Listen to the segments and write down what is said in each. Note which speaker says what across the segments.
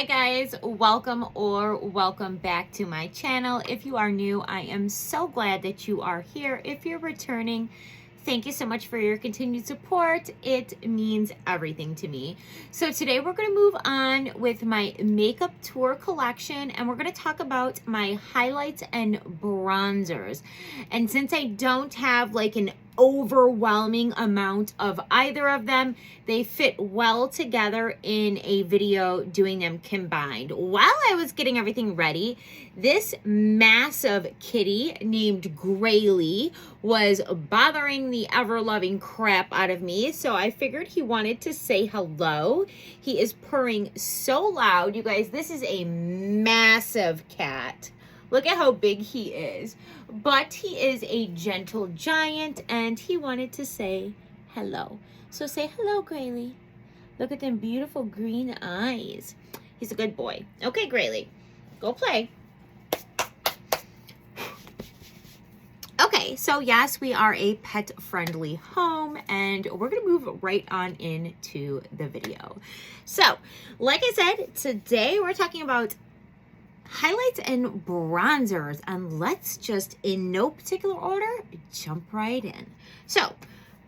Speaker 1: Hi guys, welcome back to my channel. If you are new, I am so glad that you are here. If you're returning, thank you so much for your continued support. It means everything to me. So today we're going to move on with my makeup tour collection, and we're going to talk about my highlights and bronzers. And since I don't have like an overwhelming amount of either of them, they fit well together in a video doing them combined. While I was getting everything ready, this massive kitty named Grayly was bothering the ever-loving crap out of me, so I figured he wanted to say hello. He is purring so loud. You guys, this is a massive cat. Look at how big he is. But he is a gentle giant, and he wanted to say hello. So say hello, Grayly. Look at them beautiful green eyes. He's a good boy. Okay, Grayly, go play. Okay, so yes, we are a pet-friendly home, and we're going to move right on into the video. So, like I said, today we're talking about highlights and bronzers, and let's just, in no particular order, jump right in. So,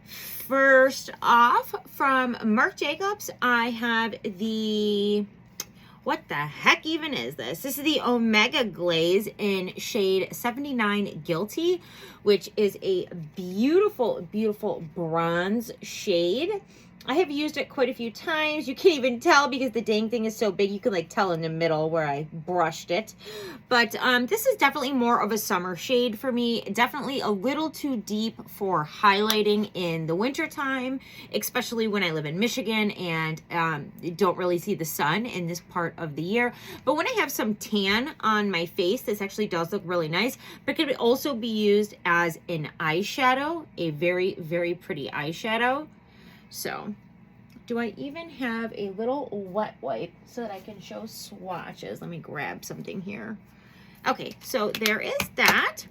Speaker 1: first off, from Marc Jacobs, I have the, what the heck even is this? This is the Omega Glaze in shade 79 Guilty, which is a beautiful, beautiful bronze shade. I have used it quite a few times. You can't even tell because the dang thing is so big. You can like tell in the middle where I brushed it. But this is definitely more of a summer shade for me. Definitely a little too deep for highlighting in the winter time, especially when I live in Michigan and don't really see the sun in this part of the year. But when I have some tan on my face, this actually does look really nice. But it could also be used as an eyeshadow, a very, very pretty eyeshadow. So, do I even have a little wet wipe so that I can show swatches? Let me grab something here. Okay, so there is that.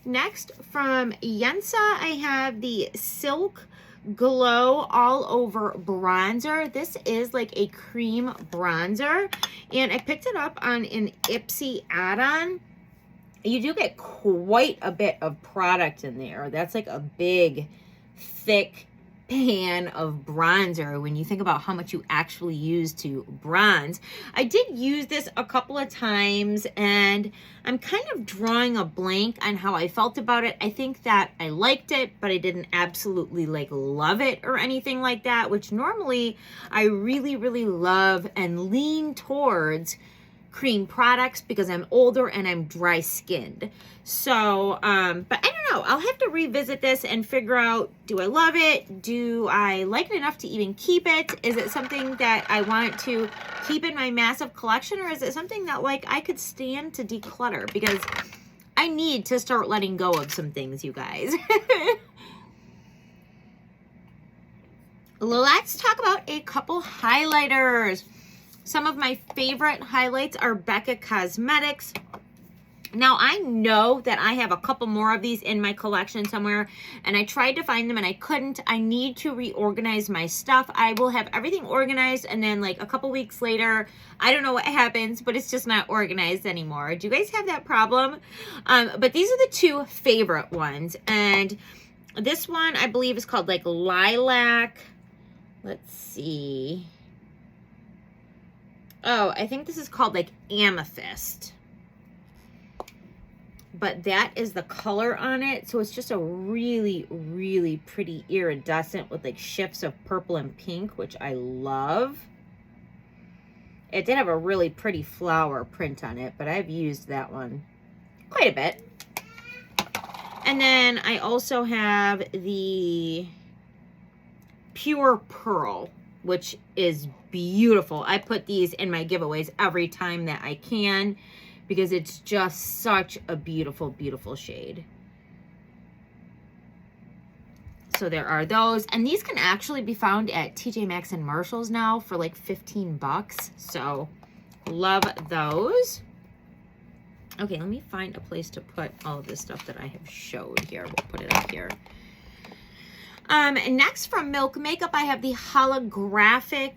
Speaker 1: Next, from Yensa, I have the Silk Glow All Over Bronzer. This is like a cream bronzer, and I picked it up on an Ipsy add-on. You do get quite a bit of product in there. That's like a big, thick pan of bronzer when you think about how much you actually use to bronze. I did use this a couple of times, and I'm kind of drawing a blank on how I felt about it. I think that I liked it, but I didn't absolutely like love it or anything like that, which normally I really, really love and lean towards cream products because I'm older and I'm dry skinned. So, but I don't know. I'll have to revisit this and figure out, do I love it? Do I like it enough to even keep it? Is it something that I want to keep in my massive collection, or is it something that like I could stand to declutter? Because I need to start letting go of some things, you guys. Let's talk about a couple highlighters. Some of my favorite highlights are Becca Cosmetics. Now, I know that I have a couple more of these in my collection somewhere, and I tried to find them and I couldn't. I need to reorganize my stuff. I will have everything organized, and then like a couple weeks later, I don't know what happens, but it's just not organized anymore. Do you guys have that problem? But these are the two favorite ones, and this one I believe is called like Lilac. Let's see. Oh, I think this is called like Amethyst. But that is the color on it. So it's just a really, really pretty iridescent with like shifts of purple and pink, which I love. It did have a really pretty flower print on it, but I've used that one quite a bit. And then I also have the Pure Pearl, which is beautiful. I put these in my giveaways every time that I can because it's just such a beautiful, beautiful shade. So there are those, and these can actually be found at TJ Maxx and Marshall's now for like 15 bucks. So love those. Okay, let me find a place to put all of this stuff that I have showed here. We'll put it up here. Next from Milk Makeup, I have the holographic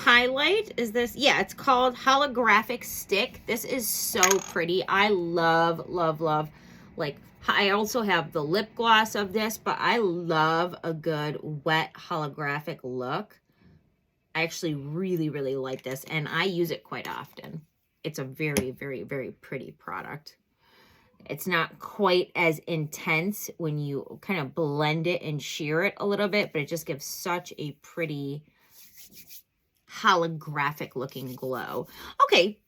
Speaker 1: highlight is this. Yeah, it's called Holographic Stick. This is so pretty. I love, love, love. Like, I also have the lip gloss of this, but I love a good wet holographic look. I actually really, really like this, and I use it quite often. It's a very, very, very pretty product. It's not quite as intense when you kind of blend it and sheer it a little bit, but it just gives such a pretty holographic looking glow. Okay,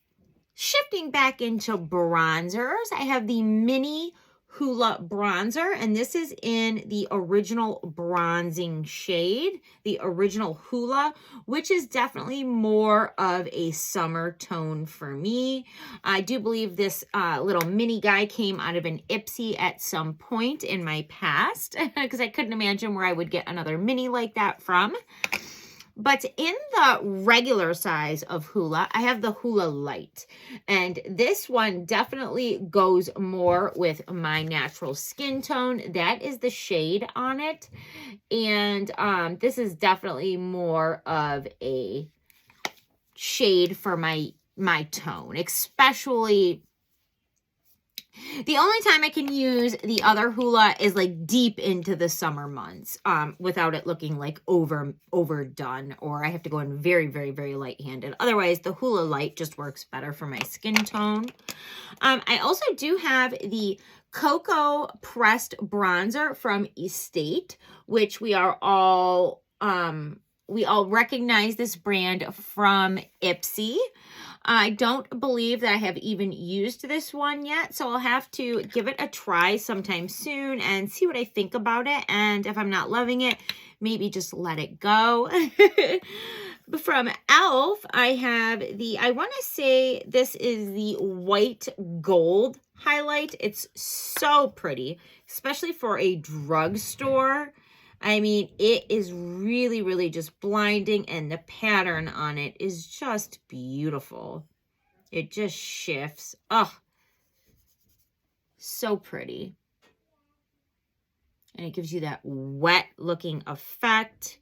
Speaker 1: shifting back into bronzers, I have the mini Hula bronzer, and this is in the original bronzing shade, the original Hula, which is definitely more of a summer tone for me. I do believe this little mini guy came out of an Ipsy at some point in my past, because I couldn't imagine where I would get another mini like that from. But in the regular size of Hula, I have the Hula Light. And this one definitely goes more with my natural skin tone. That is the shade on it. And this is definitely more of a shade for my tone, especially... The only time I can use the other Hula is like deep into the summer months without it looking like overdone, or I have to go in very, very, very light-handed. Otherwise, the Hula Light just works better for my skin tone. I also do have the Coco Pressed Bronzer from Estate, which we all recognize this brand from Ipsy. I don't believe that I have even used this one yet, so I'll have to give it a try sometime soon and see what I think about it. And if I'm not loving it, maybe just let it go. From e.l.f., I have I want to say this is the white gold highlight. It's so pretty, especially for a drugstore. I mean, it is really, really just blinding, and the pattern on it is just beautiful. It just shifts. Oh, so pretty. And it gives you that wet-looking effect.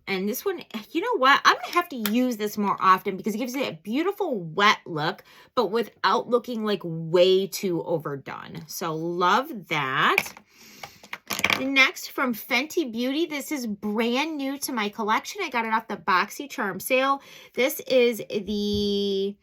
Speaker 1: And this one, you know what? I'm going to have to use this more often because it gives you that beautiful wet look, but without looking like way too overdone. So love that. Next, from Fenty Beauty, this is brand new to my collection. I got it off the BoxyCharm sale. This is the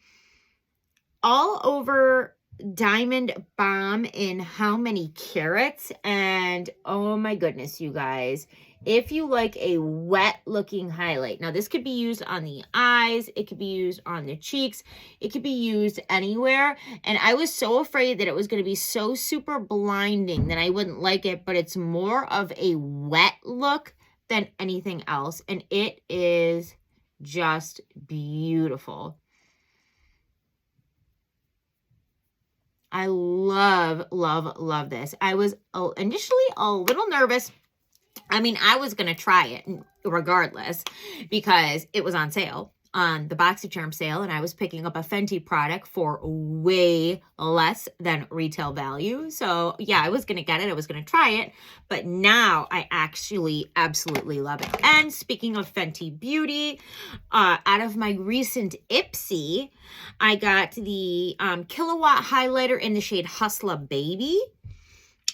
Speaker 1: All Over Diamond Bomb in How Many Carats? And oh my goodness, you guys. If you like a wet looking highlight, now this could be used on the eyes, it could be used on the cheeks, it could be used anywhere. And I was so afraid that it was going to be so super blinding that I wouldn't like it, but it's more of a wet look than anything else. And it is just beautiful. I love, love, love this. I was initially a little nervous. I mean, I was going to try it regardless because it was on sale on the BoxyCharm sale, and I was picking up a Fenty product for way less than retail value. So yeah, I was going to get it. I was going to try it, but now I actually absolutely love it. And speaking of Fenty Beauty, out of my recent Ipsy, I got the Kilowatt Highlighter in the shade Hustler Baby.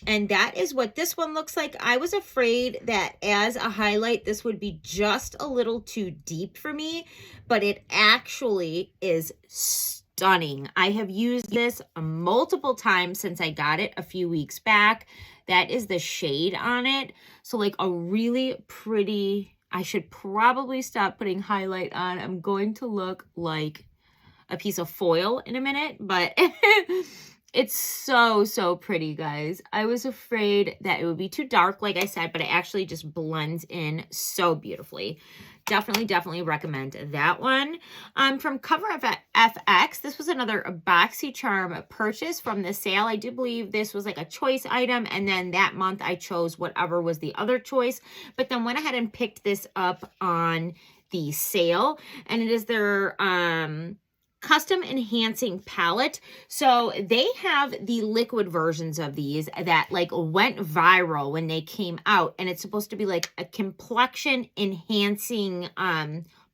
Speaker 1: And that is what this one looks like. I was afraid that as a highlight, this would be just a little too deep for me, but it actually is stunning. I have used this multiple times since I got it a few weeks back. That is the shade on it. So like a really pretty, I should probably stop putting highlight on. I'm going to look like a piece of foil in a minute, but it's so, so pretty, guys. I was afraid that it would be too dark, like I said, but it actually just blends in so beautifully. Definitely, definitely recommend that one. From Cover FX, this was another BoxyCharm purchase from the sale. I do believe this was like a choice item, and then that month I chose whatever was the other choice, but then went ahead and picked this up on the sale, and it is their custom enhancing palette. So they have the liquid versions of these that like went viral when they came out, and it's supposed to be like a complexion enhancing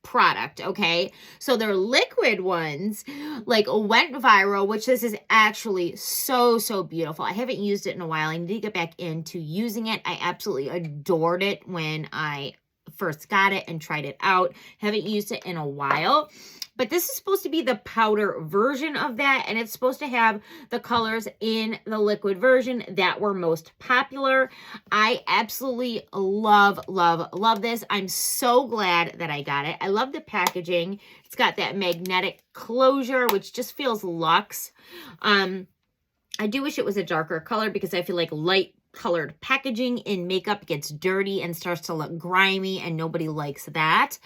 Speaker 1: product, okay? So their liquid ones like went viral, which this is actually so, so beautiful. I haven't used it in a while. I need to get back into using it. I absolutely adored it when I first got it and tried it out. Haven't used it in a while. But this is supposed to be the powder version of that, and it's supposed to have the colors in the liquid version that were most popular. I absolutely love, love, love this. I'm so glad that I got it. I love the packaging. It's got that magnetic closure, which just feels luxe. I do wish it was a darker color because I feel like light colored packaging in makeup gets dirty and starts to look grimy, and nobody likes that.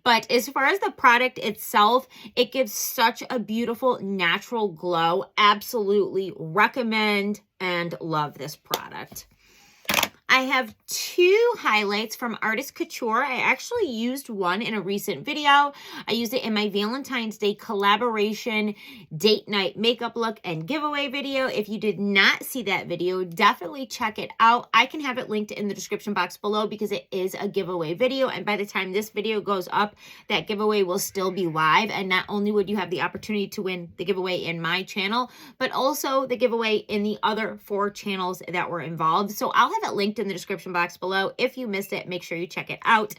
Speaker 1: But as far as the product itself, it gives such a beautiful natural glow. Absolutely recommend and love this product. I have two highlights from Artist Couture. I actually used one in a recent video. I used it in my Valentine's Day collaboration date night makeup look and giveaway video. If you did not see that video, definitely check it out. I can have it linked in the description box below because it is a giveaway video. And by the time this video goes up, that giveaway will still be live. And not only would you have the opportunity to win the giveaway in my channel, but also the giveaway in the other 4 channels that were involved. So I'll have it linked in the description box below. If you missed it, make sure you check it out.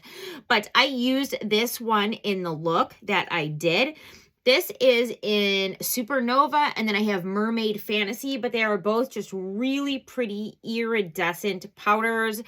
Speaker 1: But I used this one in the look that I did. This is in Supernova, and then I have Mermaid Fantasy, but they are both just really pretty iridescent powders.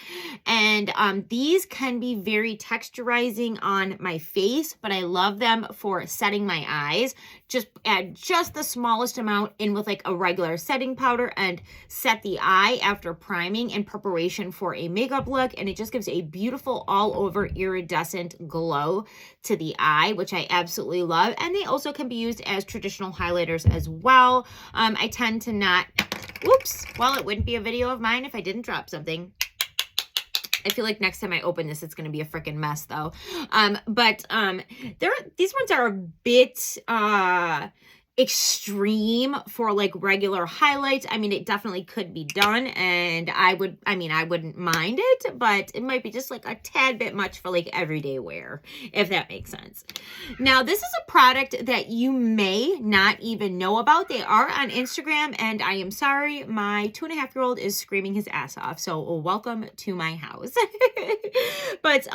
Speaker 1: And these can be very texturizing on my face, but I love them for setting my eyes. Just add just the smallest amount in with like a regular setting powder and set the eye after priming in preparation for a makeup look. And it just gives a beautiful all over iridescent glow to the eye, which I absolutely love. And they also can be used as traditional highlighters as well. I tend to not, whoops, well, it wouldn't be a video of mine if I didn't drop something. I feel like next time I open this, it's going to be a freaking mess though. These ones are a bit extreme for like regular highlights. I mean, it definitely could be done, and I wouldn't mind it, but it might be just like a tad bit much for like everyday wear, if that makes sense. Now, this is a product that you may not even know about. They are on Instagram, and I am sorry, my 2.5-year-old is screaming his ass off, so welcome to my house. But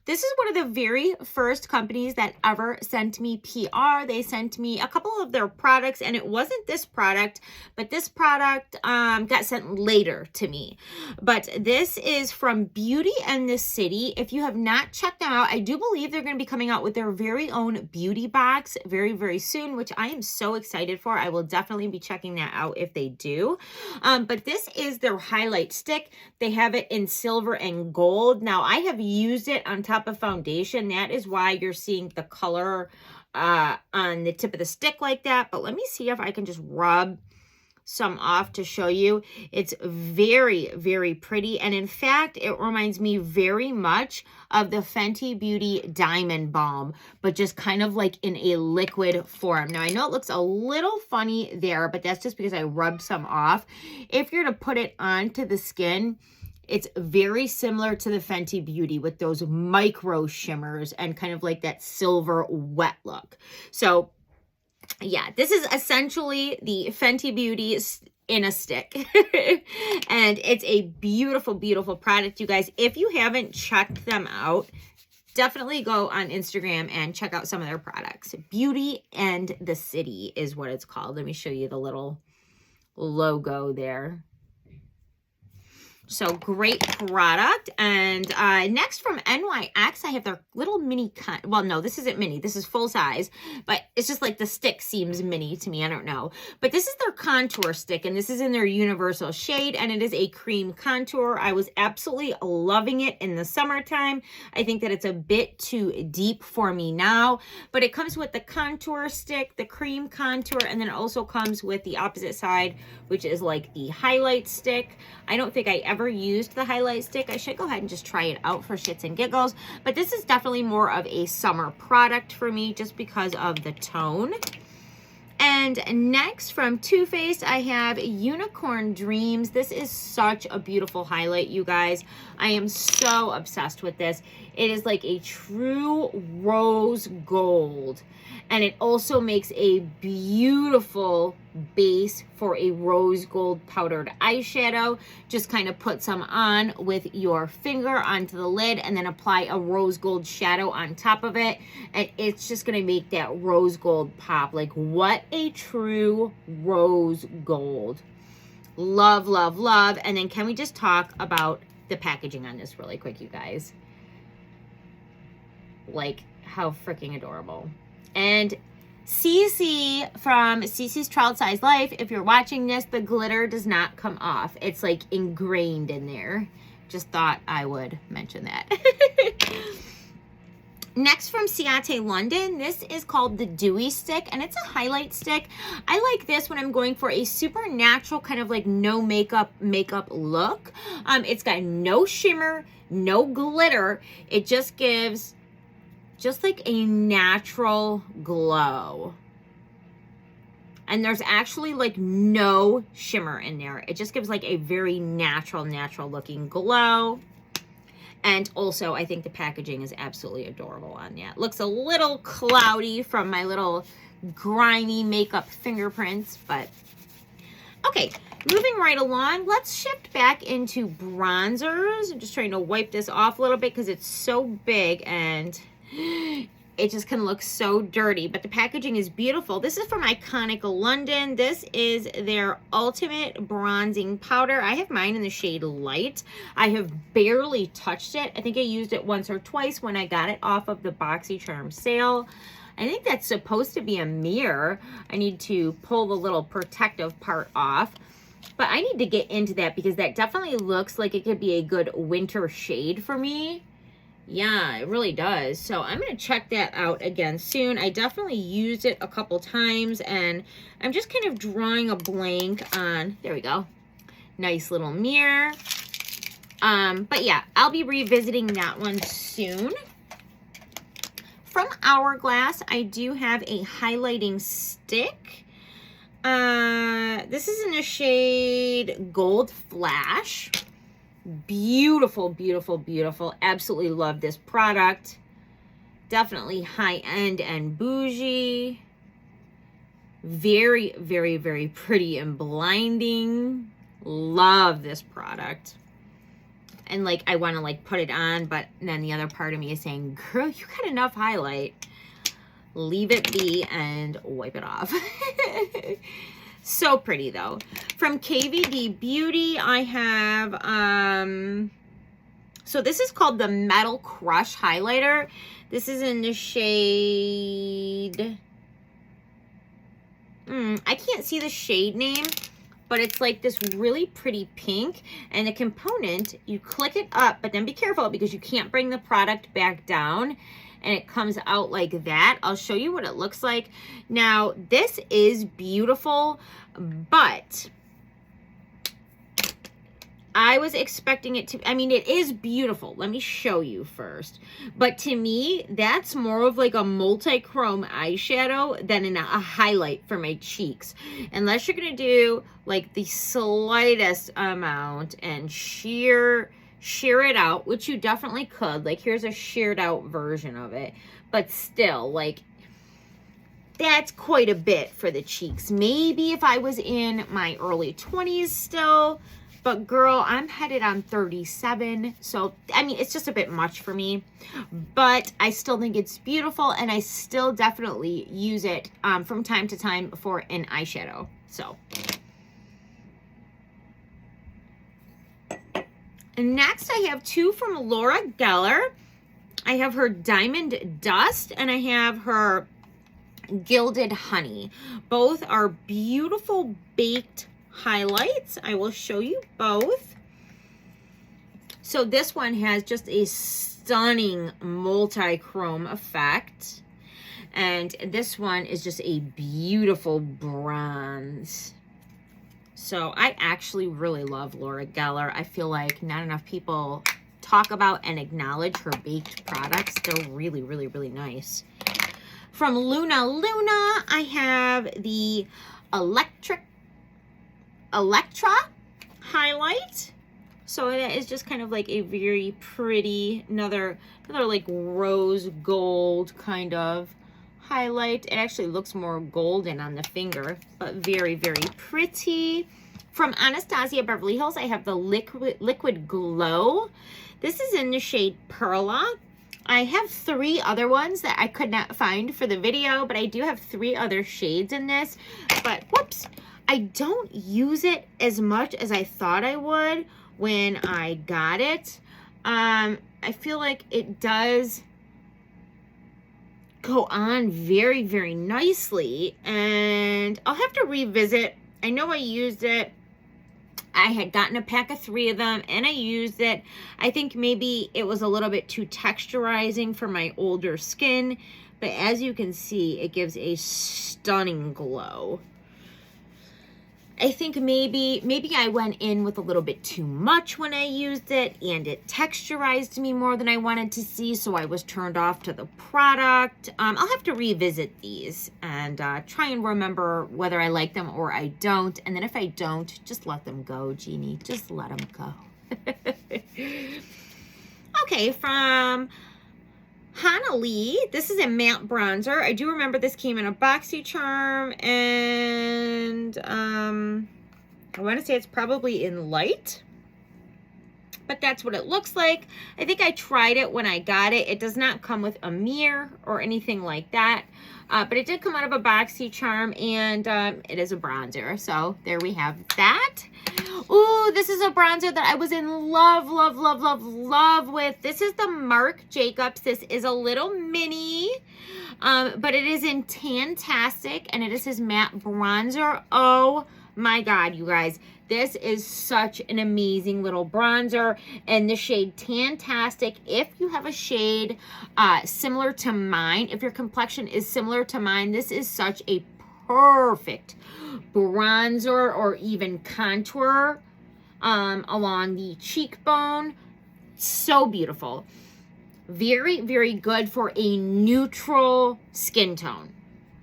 Speaker 1: this is one of the very first companies that ever sent me PR. They sent me a couple of their products, and it wasn't this product, but this product got sent later to me. But this is from Beauty and the City. If you have not checked them out, I do believe they're going to be coming out with their very own beauty box very, very soon, which I am so excited for. I will definitely be checking that out if they do. But this is their highlight stick. They have it in silver and gold. Now, I have used it on top of foundation. That is why you're seeing the color on the tip of the stick like that. But let me see if I can just rub some off to show you. It's very, very pretty. And in fact, it reminds me very much of the Fenty Beauty Diamond Balm, but just kind of like in a liquid form. Now, I know it looks a little funny there, but that's just because I rubbed some off. If you're to put it onto the skin, it's very similar to the Fenty Beauty with those micro shimmers and kind of like that silver wet look. So yeah, this is essentially the Fenty Beauty in a stick. And it's a beautiful, beautiful product, you guys. If you haven't checked them out, definitely go on Instagram and check out some of their products. Beauty and the City is what it's called. Let me show you the little logo there. So great product. And next from NYX, I have their little mini, well, no, this isn't mini. This is full size, but it's just like the stick seems mini to me. I don't know. But this is their contour stick, and this is in their universal shade, and it is a cream contour. I was absolutely loving it in the summertime. I think that it's a bit too deep for me now, but it comes with the contour stick, the cream contour, and then it also comes with the opposite side, which is like the highlight stick. I don't think I ever used the highlight stick. I should go ahead and just try it out for shits and giggles, but this is definitely more of a summer product for me just because of the tone. And And next from Too Faced, I have Unicorn Dreams. This is such a beautiful highlight, you guys. I am so obsessed with this. It is like a true rose gold. And it also makes a beautiful base for a rose gold powdered eyeshadow. Just kind of put some on with your finger onto the lid and then apply a rose gold shadow on top of it. And it's just going to make that rose gold pop. Like, what a true rose gold. Love, love, love. And then can we just talk about the packaging on this really quick, you guys? Like, how freaking adorable. And Cece from Cece's Child Size Life, if you're watching this, the glitter does not come off. It's like ingrained in there. Just thought I would mention that. Next from Ciate London, this is called the Dewey Stick, and it's a highlight stick. I like this when I'm going for a super natural kind of like no makeup look. It's got no shimmer, no glitter. It just gives just like a natural glow. And there's actually like no shimmer in there. It just gives like a very natural looking glow. And also, I think the packaging is absolutely adorable on that. Looks a little cloudy from my little grimy makeup fingerprints, but okay. Moving right along, let's shift back into bronzers. I'm just trying to wipe this off a little bit because it's so big and it just can look so dirty, but the packaging is beautiful. This is from Iconic London. This is their ultimate bronzing powder. I have mine in the shade Light. I have barely touched it. I think I used it once or twice when I got it off of the BoxyCharm sale. I think that's supposed to be a mirror. I need to pull the little protective part off, but I need to get into that because that definitely looks like it could be a good winter shade for me. Yeah, it really does. So I'm going to check that out again soon. I definitely used it a couple times and I'm just kind of drawing a blank on, there we go. Nice little mirror. But yeah, I'll be revisiting that one soon. From Hourglass, I do have a highlighting stick. This is in the shade Gold Flash. Beautiful, beautiful, beautiful. Absolutely love this product. Definitely high-end and bougie. Very, very, very pretty and blinding. Love this product. And like, I want to like put it on, but then the other part of me is saying, girl, you got enough highlight. Leave it be and wipe it off. So pretty though. From KVD Beauty, I have, so this is called the Metal Crush Highlighter. This is in the shade, I can't see the shade name, but it's like this really pretty pink. And the component, you click it up, but then be careful because you can't bring the product back down. And it comes out like that. I'll show you what it looks like. Now, this is beautiful, but I was expecting it to, I mean, it is beautiful. Let me show you first. But to me, that's more of like a multi-chrome eyeshadow than a highlight for my cheeks. Unless you're going to do like the slightest amount and sheer it out, which you definitely could. Like, here's a sheared out version of it. But still, like, that's quite a bit for the cheeks. Maybe if I was in my early 20s still. But girl, I'm headed on 37. So, I mean, it's just a bit much for me. But I still think it's beautiful. And I still definitely use it from time to time for an eyeshadow. So. Next, I have two from Laura Geller. I have her Diamond Dust and I have her Gilded Honey. Both are beautiful baked highlights. I will show you both. So this one has just a stunning multi-chrome effect. And this one is just a beautiful bronze. So I actually really love Laura Geller. I feel like not enough people talk about and acknowledge her baked products. They're really, really, really nice. From Luna, I have the Electra highlight. So it is just kind of like a very pretty, another like rose gold kind of highlight. It actually looks more golden on the finger, but very, very pretty. From Anastasia Beverly Hills, I have the Liquid Glow. This is in the shade Perla. I have 3 other ones that I could not find for the video, but I do have 3 other shades in this. But whoops, I don't use it as much as I thought I would when I got it. I feel like it does go on very, very nicely, and I'll have to revisit. I know I used it. I had gotten a pack of 3 of them and I used it. I think maybe it was a little bit too texturizing for my older skin, but as you can see, it gives a stunning glow. I think maybe I went in with a little bit too much when I used it, and it texturized me more than I wanted to see, so I was turned off to the product. I'll have to revisit these and try and remember whether I like them or I don't, and then if I don't, just let them go, Jeannie. Just let them go. Okay, from Honey, this is a matte bronzer. I do remember this came in a BoxyCharm, and I want to say it's probably in light, but that's what it looks like. I think I tried it when I got it. It does not come with a mirror or anything like that, but it did come out of a BoxyCharm, and it is a bronzer. So there we have that. Ooh, this is a bronzer that I was in love with. This is the Marc Jacobs. This is a little mini, but it is in Tantastic, and it is his matte bronzer. Oh my God, you guys. This is such an amazing little bronzer in the shade Tantastic. If you have a shade similar to mine, if your complexion is similar to mine, this is such a perfect bronzer or even contour along the cheekbone. So beautiful. Very, very good for a neutral skin tone.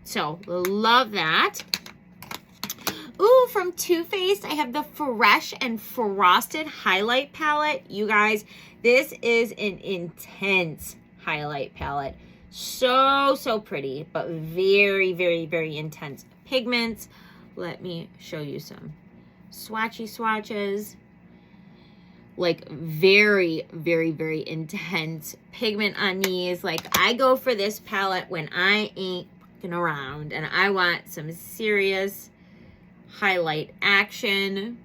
Speaker 1: So love that. Ooh, from Too Faced, I have the Fresh and Frosted highlight palette. You guys, this is an intense highlight palette. So pretty, but very, very, very intense pigments. Let me show you some swatchy swatches. Like very, very, very intense pigment on these. Like, I go for this palette when I ain't fucking around and I want some serious highlight action.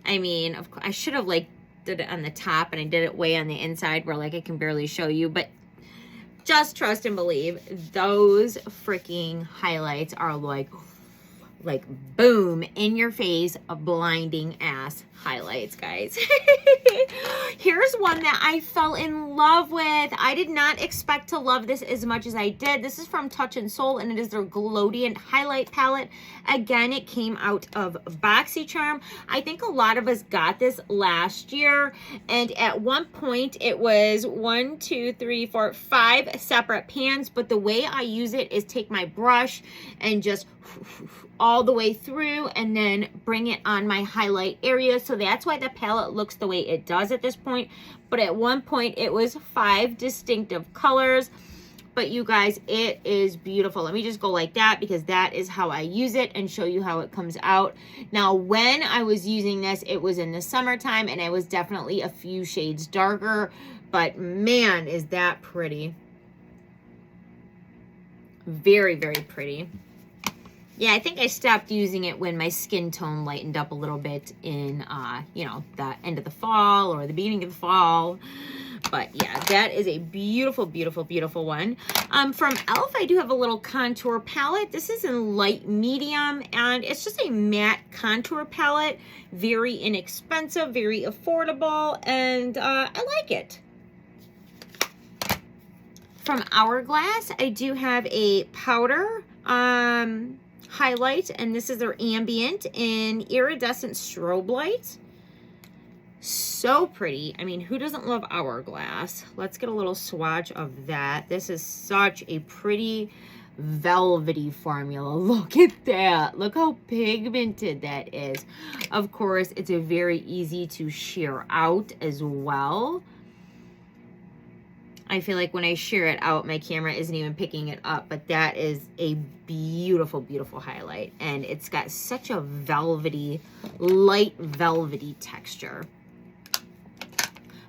Speaker 1: I mean, of course, I should have like did it on the top, and I did it way on the inside where like I can barely show you, but just trust and believe, those freaking highlights are like boom in your face, a blinding ass highlights, guys. Here's one that I fell in love with. I did not expect to love this as much as I did. This is from Touch and Soul, and it is their Glodiant highlight palette. Again, it came out of BoxyCharm. I think a lot of us got this last year, and at one point it was 1, 2, 3, 4, 5 separate pans, but the way I use it is take my brush and just all the way through and then bring it on my highlight area. So that's why the palette looks the way it does at this point. But at one point it was 5 distinctive colors. But you guys, it is beautiful. Let me just go like that because that is how I use it and show you how it comes out. Now, when I was using this, it was in the summertime and it was definitely a few shades darker. But man, is that pretty. Very, very pretty. Yeah, I think I stopped using it when my skin tone lightened up a little bit in, you know, the end of the fall or the beginning of the fall. But yeah, that is a beautiful, beautiful, beautiful one. From e.l.f., I do have a little contour palette. This is in light medium, and it's just a matte contour palette. Very inexpensive, very affordable, and I like it. From Hourglass, I do have a powder highlight, and this is their ambient in iridescent strobe light. So pretty. I mean, who doesn't love Hourglass? Let's get a little swatch of that. This is such a pretty velvety formula. Look at that. Look how pigmented that is. Of course, it's a very easy to sheer out as well. I feel like when I sheer it out, my camera isn't even picking it up, but that is a beautiful, beautiful highlight. And it's got such a velvety, light velvety texture.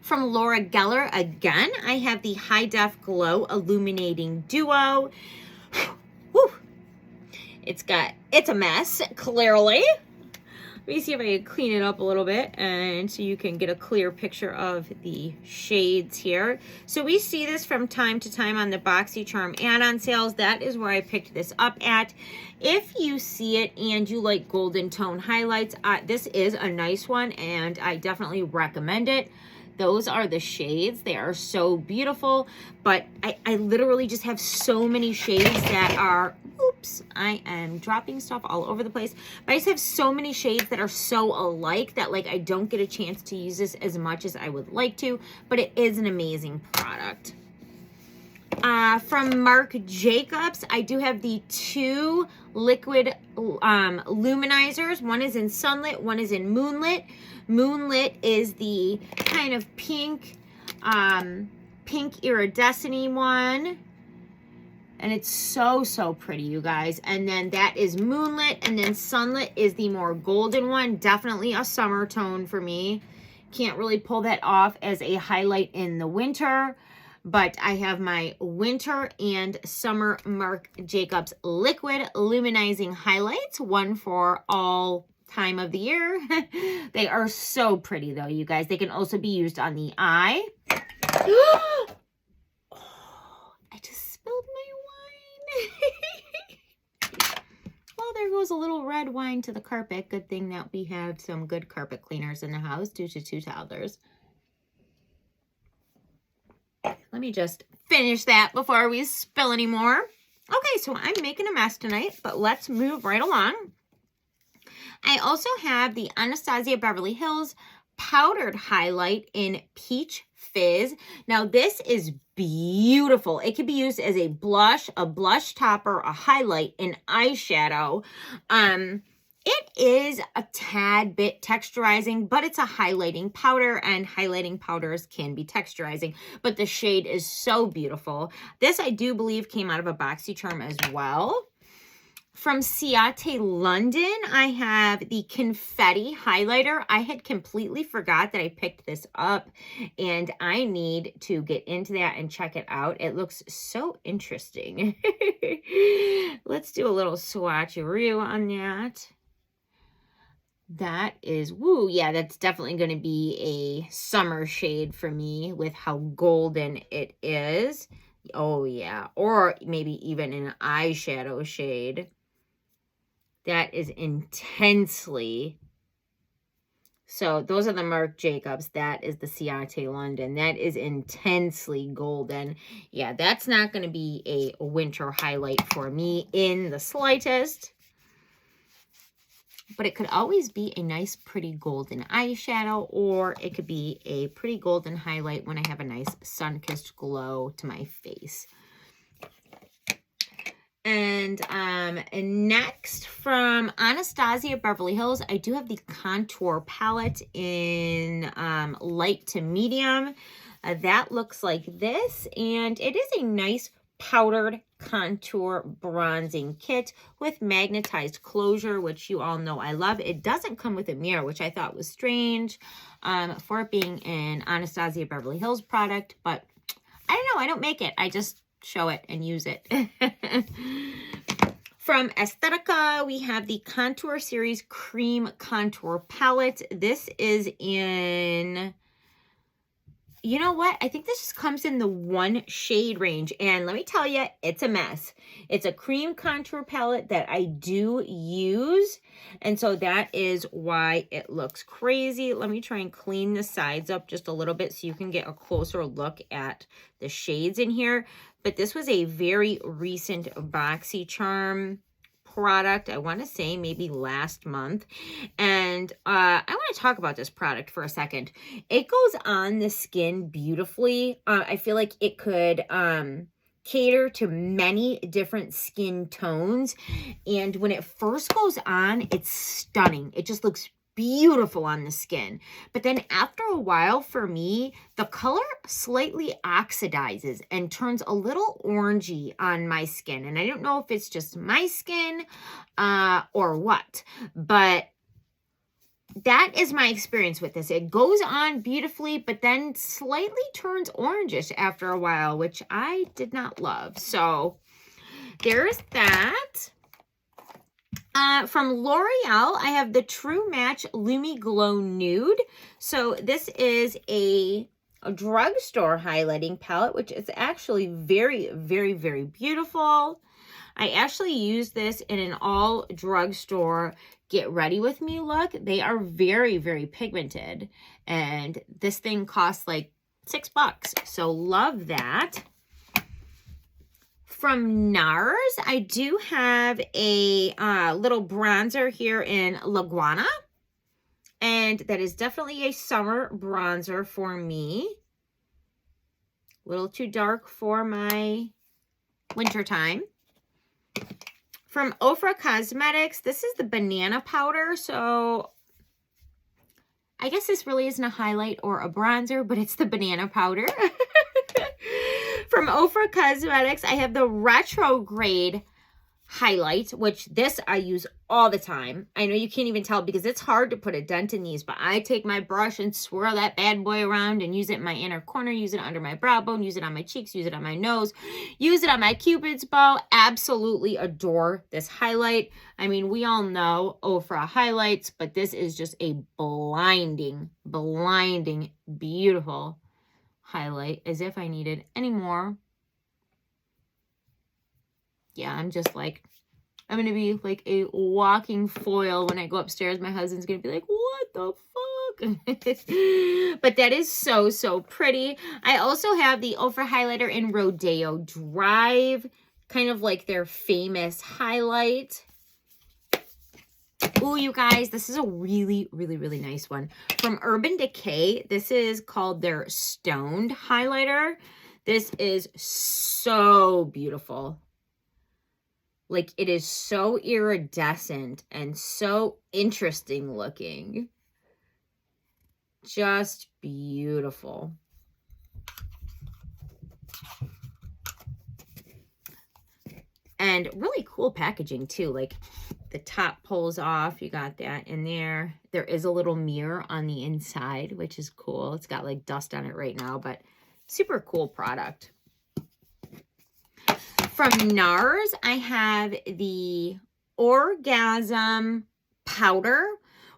Speaker 1: From Laura Geller, again, I have the High Def Glow Illuminating Duo. Whew. It's a mess, clearly. Let me see if I can clean it up a little bit and so you can get a clear picture of the shades here. So we see this from time to time on the BoxyCharm add-on sales. That is where I picked this up at. If you see it and you like golden tone highlights, this is a nice one and I definitely recommend it. Those are the shades. They are so beautiful, but I literally just have so many shades that are, oops, I am dropping stuff all over the place, but I just have so many shades that are so alike that like I don't get a chance to use this as much as I would like to, but it is an amazing product. From Marc Jacobs, I do have the two liquid luminizers. One is in Sunlit, one is in Moonlit. Moonlit is the kind of pink iridescent one. And it's so, so pretty, you guys. And then that is Moonlit. And then Sunlit is the more golden one. Definitely a summer tone for me. Can't really pull that off as a highlight in the winter. But I have my winter and summer Marc Jacobs liquid luminizing highlights. One for all time of the year. They are so pretty though, you guys. They can also be used on the eye. Oh, I just spilled my wine. Well, there goes a little red wine to the carpet. Good thing that we have some good carpet cleaners in the house due to two toddlers. Let me just finish that before we spill any more. Okay, so I'm making a mess tonight, but let's move right along. I also have the Anastasia Beverly Hills powdered highlight in Peach Fizz. Now this is beautiful. It could be used as a blush topper, a highlight, an eyeshadow. It is a tad bit texturizing, but it's a highlighting powder, and highlighting powders can be texturizing, but the shade is so beautiful. This, I do believe, came out of a BoxyCharm as well. From Ciate London, I have the Confetti Highlighter. I had completely forgot that I picked this up, and I need to get into that and check it out. It looks so interesting. Let's do a little swatcheroo on that. That is, woo, yeah, that's definitely going to be a summer shade for me with how golden it is. Oh, yeah. Or maybe even an eyeshadow shade. That is intensely. So those are the Marc Jacobs. That is the Ciate London. That is intensely golden. Yeah, that's not going to be a winter highlight for me in the slightest. But it could always be a nice, pretty golden eyeshadow, or it could be a pretty golden highlight when I have a nice sun-kissed glow to my face. And next, from Anastasia Beverly Hills, I do have the contour palette in light to medium. That looks like this, and it is a nice powdered contour bronzing kit with magnetized closure, which you all know I love. It doesn't come with a mirror, which I thought was strange for it being an Anastasia Beverly Hills product, but I don't know, I don't make it. I just show it and use it. From Aesthetica, we have the Contour Series Cream Contour Palette. This is in, you know what? I think this just comes in the one shade range. And let me tell you, it's a mess. It's a cream contour palette that I do use. And so that is why it looks crazy. Let me try and clean the sides up just a little bit so you can get a closer look at the shades in here. But this was a very recent BoxyCharm product. I want to say maybe last month. And I want to talk about this product for a second. It goes on the skin beautifully. I feel like it could cater to many different skin tones. And when it first goes on, it's stunning. It just looks beautiful on the skin. But then after a while, for me, the color slightly oxidizes and turns a little orangey on my skin. And I don't know if it's just my skin or what, but that is my experience with this. It goes on beautifully, but then slightly turns orangish after a while, which I did not love. So there's that. From L'Oreal, I have the True Match Lumi Glow Nude. So this is a drugstore highlighting palette, which is actually very, very, very beautiful. I actually use this in an all drugstore get ready with me look. They are very, very pigmented. And this thing costs like $6. So love that. From NARS, I do have a little bronzer here in Laguana. And that is definitely a summer bronzer for me. A little too dark for my winter time. From Ofra Cosmetics, this is the banana powder. So I guess this really isn't a highlight or a bronzer, but it's the banana powder. From Ofra Cosmetics, I have the Retrograde highlight, which this I use all the time. I know you can't even tell because it's hard to put a dent in these, but I take my brush and swirl that bad boy around and use it in my inner corner, use it under my brow bone, use it on my cheeks, use it on my nose, use it on my Cupid's bow. Absolutely adore this highlight. I mean, we all know Ofra highlights, but this is just a blinding, blinding, beautiful highlight, as if I needed any more. Yeah, I'm just like, I'm going to be like a walking foil when I go upstairs. My husband's going to be like, what the fuck? But that is so, so pretty. I also have the Ofra highlighter in Rodeo Drive, kind of like their famous highlight. Ooh, you guys, this is a really, really, really nice one. From Urban Decay, this is called their Stoned highlighter. This is so beautiful. Like, it is so iridescent and so interesting looking. Just beautiful. And really cool packaging too. Like, the top pulls off. You got that in there. There is a little mirror on the inside, which is cool. It's got like dust on it right now, but super cool product. From NARS, I have the Orgasm powder,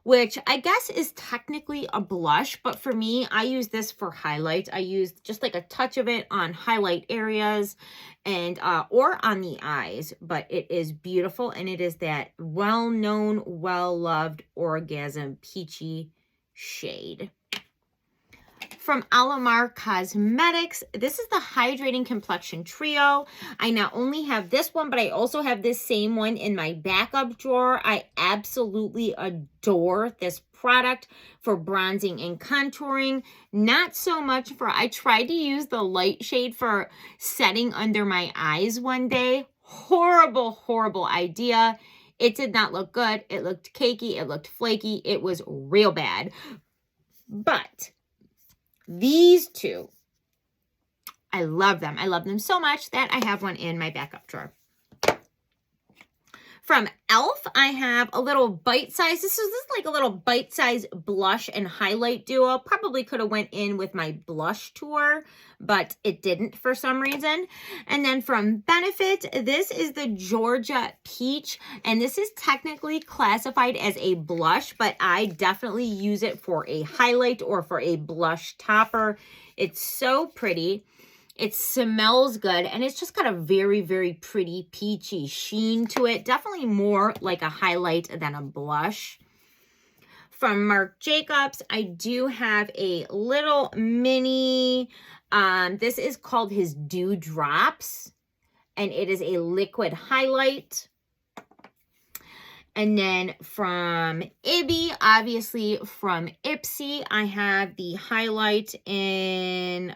Speaker 1: which I guess is technically a blush, but for me, I use this for highlights. I use just like a touch of it on highlight areas and or on the eyes, but it is beautiful, and it is that well-known, well-loved Orgasm peachy shade. From Alamar Cosmetics, this is the Hydrating Complexion Trio. I not only have this one, but I also have this same one in my backup drawer. I absolutely adore this product for bronzing and contouring. Not so much for, I tried to use the light shade for setting under my eyes one day. Horrible, horrible idea. It did not look good. It looked cakey. It looked flaky. It was real bad. But these two, I love them. I love them so much that I have one in my backup drawer. From e.l.f., I have a little bite-size. This is like a little bite-size blush and highlight duo. Probably could have went in with my blush tour, but it didn't for some reason. And then from Benefit, this is the Georgia Peach. And this is technically classified as a blush, but I definitely use it for a highlight or for a blush topper. It's so pretty. It smells good, and it's just got a very, very pretty peachy sheen to it. Definitely more like a highlight than a blush. From Marc Jacobs, I do have a little mini, this is called his Dew Drops, and it is a liquid highlight. And then from Ibby, obviously from Ipsy, I have the highlight in,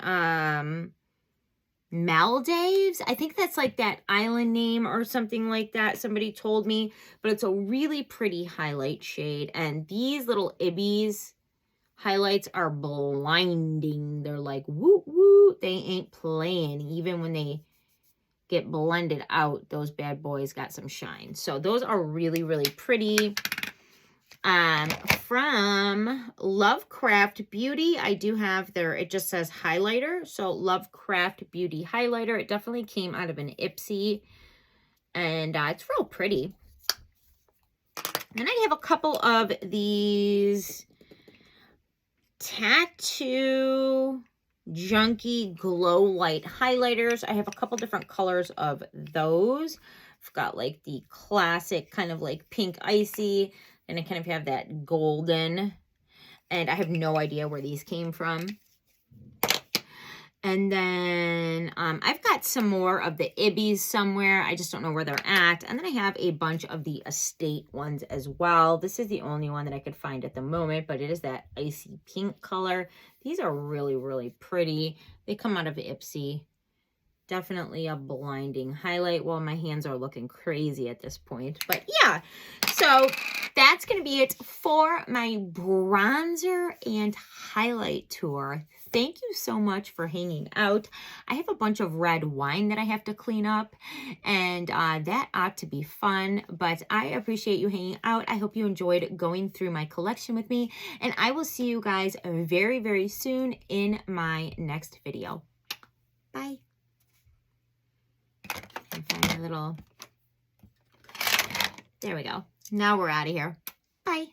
Speaker 1: Maldives. I think that's like that island name or something like that. Somebody told me, but it's a really pretty highlight shade. And these little Ibbies highlights are blinding. They're like, woo woo. They ain't playing. Even when they get blended out, those bad boys got some shine. So those are really, really pretty. From Lovecraft Beauty, I do have their, it just says highlighter. So Lovecraft Beauty highlighter. It definitely came out of an Ipsy, and it's real pretty. Then I have a couple of these Tattoo Junkie Glow Light highlighters. I have a couple different colors of those. I've got like the classic kind of like pink icy, and I kind of have that golden, and I have no idea where these came from. And then I've got some more of the Ibbies somewhere. I just don't know where they're at. And then I have a bunch of the Estate ones as well. This is the only one that I could find at the moment, but it is that icy pink color. These are really, really pretty. They come out of Ipsy. Definitely a blinding highlight. Well, my hands are looking crazy at this point. But yeah, so that's going to be it for my bronzer and highlight tour. Thank you so much for hanging out. I have a bunch of red wine that I have to clean up, and that ought to be fun. But I appreciate you hanging out. I hope you enjoyed going through my collection with me, and I will see you guys very, very soon in my next video. Bye. Find my little, there we go. Now we're out of here. Bye.